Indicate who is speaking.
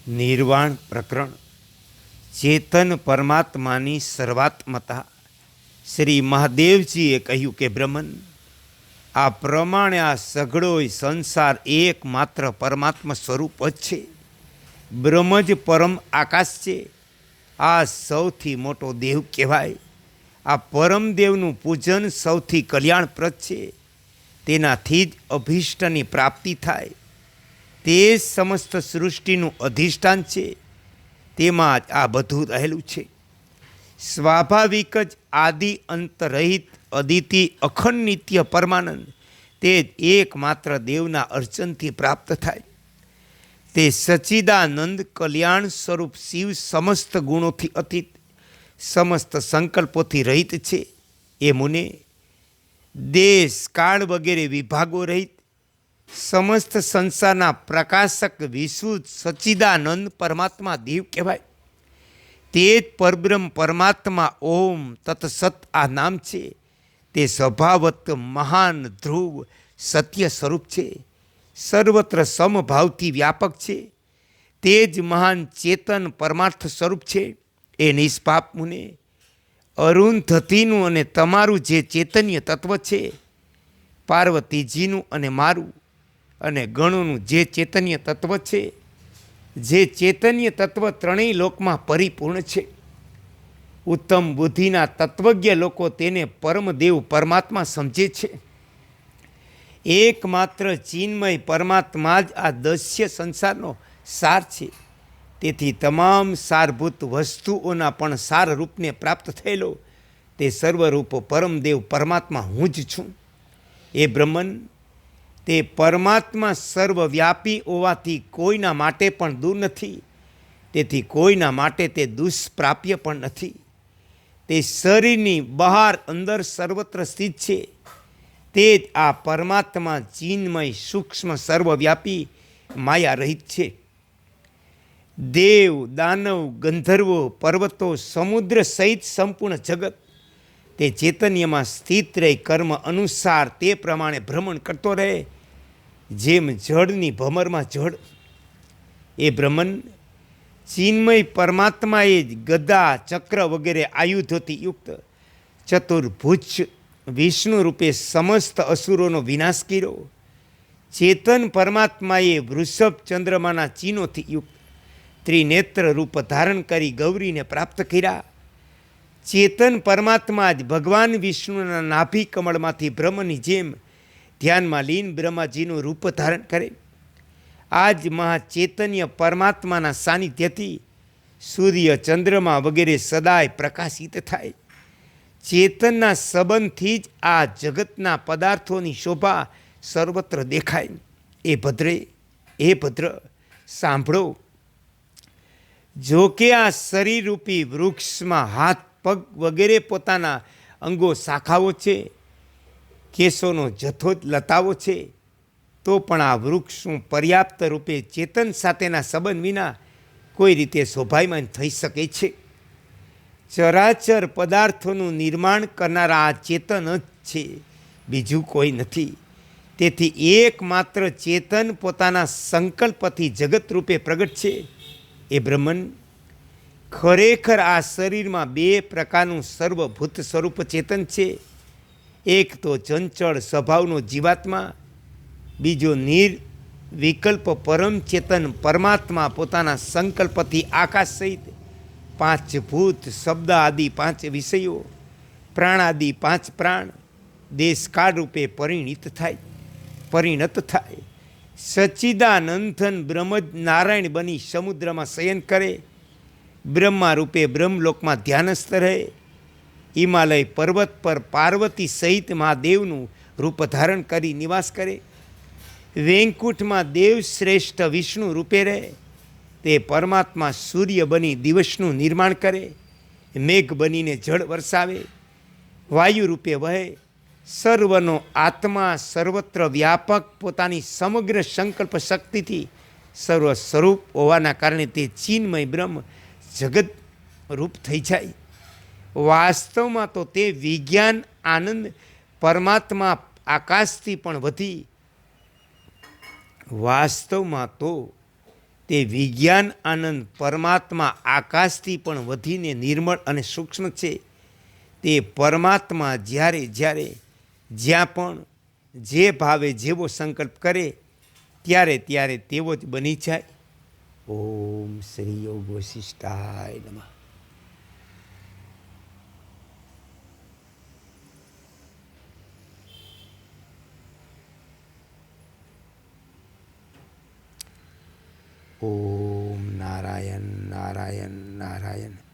Speaker 1: નિર્વાણ પ્રકરણ ચેતન પરમાત્માની સર્વાત્મતા. શ્રી મહાદેવજીએ કહ્યું કે બ્રહ્મન, આ પ્રમાણે આ સઘળોય સંસાર એકમાત્ર પરમાત્મા સ્વરૂપ જ છે. બ્રહ્મ જ પરમ આકાશ છે. આ સૌથી મોટો દેવ કહેવાય. આ પરમદેવનું પૂજન સૌથી કલ્યાણપ્રદ છે. તેનાથી જ અભિષ્ટની પ્રાપ્તિ થાય. તે સમસ્ત સૃષ્ટિનું અધિષ્ઠાન છે. તેમાં જ આ બધું રહેલું છે. સ્વાભાવિક જ આદિ અંતરહિત અદિતિ અખંડ નિત્ય પરમાનંદ તે જ એકમાત્ર દેવના અર્ચનથી પ્રાપ્ત થાય. તે સચ્ચિદાનંદ કલ્યાણ સ્વરૂપ શિવ સમસ્ત ગુણોથી અતીત, સમસ્ત સંકલ્પોથી રહિત છે. એ મુને, દેશ કાળ વગેરે વિભાગો રહિત, સમસ્ત સંસારના પ્રકાશક વિશુદ્ધ સચ્ચિદાનંદ પરમાત્મા દેવ કહેવાય. તે જ પરબ્રહ્મ પરમાત્મા ઓમ તત્સત આ નામ છે. તે સ્વભાવત મહાન ધ્રુવ સત્ય સ્વરૂપ છે. સર્વત્ર સમભાવથી વ્યાપક છે. તે જ મહાન ચેતન પરમાર્થ સ્વરૂપ છે. એ નિષ્પાપ મુને, અરુંધતીનું અને તમારું જે ચૈતન્ય તત્વ છે, પાર્વતીજીનું અને મારું અને ગણોનું જે ચૈતન્ય તત્વ છે, જે ચૈતન્ય તત્વ ત્રણેય લોકમાં પરિપૂર્ણ છે. ઉત્તમ બુદ્ધિના તત્વજ્ઞ લોકો તેને પરમદેવ પરમાત્મા સમજે છે. એકમાત્ર ચિન્મય પરમાત્મા જ આ દસ્ય સંસારનો સાર છે. તેથી તમામ સારભૂત વસ્તુઓના પણ સાર રૂપને પ્રાપ્ત થયેલો તે સર્વરૂપ પરમદેવ પરમાત્મા હું જ છું. એ બ્રહ્મન, તે પરમાત્મા સર્વવ્યાપી હોવાથી કોઈના માટે પણ દૂર નથી. તેથી કોઈના માટે તે દુષ્પ્રાપ્ય પણ નથી. તે શરીરની બહાર અંદર સર્વત્ર સ્થિત છે. તે જ આ પરમાત્મા ચિન્મય સૂક્ષ્મ સર્વવ્યાપી માયા રહિત છે. દેવ, દાનવ, ગંધર્વો, પર્વતો, સમુદ્ર સહિત સંપૂર્ણ જગત તે ચૈતન્યમાં સ્થિત રહી કર્મ અનુસાર તે પ્રમાણે ભ્રમણ કરતો રહે, જેમ જળની ભમરમાં જળ. એ બ્રહ્મન, ચિન્મય પરમાત્માએ જ ગદા, ચક્ર વગેરે આયુધોથી યુક્ત ચતુર્ભુજ વિષ્ણુ રૂપે સમસ્ત અસુરોનો વિનાશ કર્યો. ચેતન પરમાત્માએ વૃષભ ચંદ્રમાના ચિહ્નોથી યુક્ત ત્રિનેત્ર રૂપ ધારણ કરી ગૌરીને પ્રાપ્ત કર્યા. ચેતન પરમાત્મા જ ભગવાન વિષ્ણુના નાભી કમળમાંથી બ્રહ્મની જેમ ધ્યાનમાં લીન બ્રહ્માજીનું રૂપ ધારણ કરે. આ જ મહાચૈતન્ય પરમાત્માના સાનિધ્યથી સૂર્ય, ચંદ્રમા વગેરે સદાય પ્રકાશિત થાય. ચેતનના સંબંધથી જ આ જગતના પદાર્થોની શોભા સર્વત્ર દેખાય. એ ભદ્રે, એ ભદ્ર, સાંભળો. જો કે આ શરીરરૂપી વૃક્ષમાં હાથ, પગ વગેરે પોતાના અંગો શાખાઓ છે, કેશોનો જથ્થો જ લતાઓ છે, તો પણ આ વૃક્ષનું પર્યાપ્ત રૂપે ચેતન સાથેના સંબંધ વિના કોઈ રીતે શોભાયમાન થઈ શકે છે. ચરાચર પદાર્થોનું નિર્માણ કરનારા આ ચેતન જ છે, બીજું કોઈ નથી. તેથી એકમાત્ર ચેતન પોતાના સંકલ્પથી જગત રૂપે પ્રગટ છે. એ બ્રહ્મન, ખરેખર આ શરીરમાં બે પ્રકારનું સર્વભૂત સ્વરૂપ ચેતન છે. એક તો ચંચળ સ્વભાવનો જીવાત્મા, બીજો નિર્વિકલ્પ પરમ ચેતન પરમાત્મા પોતાના સંકલ્પથી આકાશ સહિત પાંચ ભૂત, શબ્દ આદિ પાંચ વિષયો, પ્રાણ આદિ પાંચ પ્રાણ દેશકાળ રૂપે પરિણત થાય. સચ્ચિદાનંદન બ્રહ્મ જ નારાયણ બની સમુદ્રમાં શયન કરે. બ્રહ્મા રૂપે બ્રહ્મલોકમાં ધ્યાનસ્થ રહે. હિમાલય પર્વત પર પાર્વતી સહિત મહાદેવનું રૂપ ધારણ કરી નિવાસ કરે. વૈકુંઠમાં દેવ શ્રેષ્ઠ વિષ્ણુ રૂપે રહે. તે પરમાત્મા સૂર્ય બની દિવસનું નિર્માણ કરે. મેઘ બનીને જળ વરસાવે. વાયુ રૂપે વહે. સર્વનો આત્મા સર્વત્ર વ્યાપક પોતાની સમગ્ર સંકલ્પ શક્તિથી સર્વ સ્વરૂપ હોવાના કારણે તે ચિન્મય બ્રહ્મ જગત રૂપ થઈ જાય. વાસ્તવમાં તો તે વિજ્ઞાન આનંદ પરમાત્મા આકાશથી પણ વધી વાસ્તવમાં તો તે વિજ્ઞાન આનંદ પરમાત્મા આકાશથી પણ વધીને નિર્મળ અને સૂક્ષ્મ છે. તે પરમાત્મા જ્યારે જ્યારે જ્યાં પણ જે ભાવે જેવો સંકલ્પ કરે ત્યારે ત્યારે તેવો જ બની જાય. ઓમ શ્રી યોગ વશિષ્ઠાય નમઃ. ઓમ નારાયણ નારાયણ નારાયણ.